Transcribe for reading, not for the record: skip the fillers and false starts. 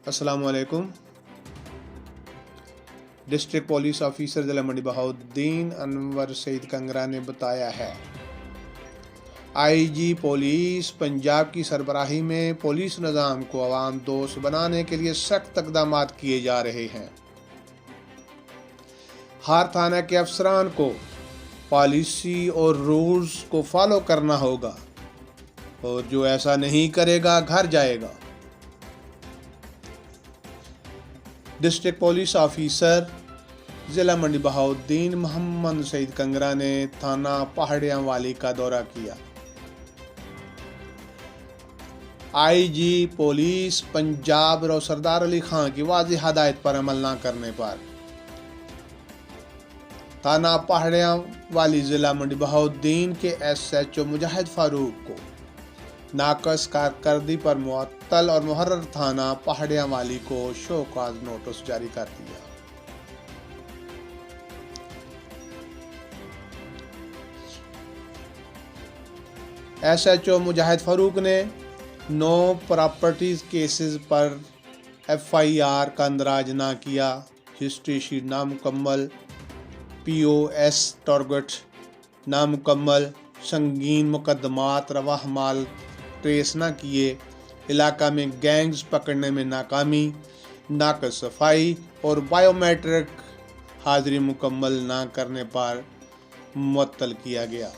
अस्सलाम वालेकुम। District police officer जिला मंडी बहाउद्दीन अनवर सईद कंगरा ने बताया है, आईजी पुलिस पंजाब की सरबराही में पुलिस निज़ाम को अवाम दोस्त बनाने के लिए सख्त इक़दाम किए जा रहे हैं। हर थाना के अफसरान को पॉलिसी और रूल्स को फॉलो करना होगा और जो ऐसा नहीं करेगा घर जाएगा। डिस्ट्रिक्ट पुलिस ऑफिसर जिला मंडी बहाउद्दीन मोहम्मद सईद कंगरा ने थाना पहाड़ियां वाली का दौरा किया। आईजी पुलिस पंजाब और सरदार अली खान की वाज़ेह हदायत पर अमल न करने पर थाना पहाड़ियां वाली जिला मंडी बहाउद्दीन के SHO मुजाहिद फारूक को नाकस कारकर्दगी पर मुअत्तल और मुहर्रर थाना पहाड़ियां वाली को शोकॉज नोटिस जारी कर दिया। SHO मुजाहिद फारूक ने 9 प्रॉपर्टीज केसेस पर FIR का अंदराज ना किया, हिस्ट्री शीट नामुकम्मल, POS टारगेट नामुकम्मल, संगीन मुकदमात रवाह माल ट्रेस न किए, इलाका में गैंग्स पकड़ने में नाकामी, नाकस सफाई और बायोमेट्रिक हाजिरी मुकम्मल न करने पर मुअत्तल किया गया।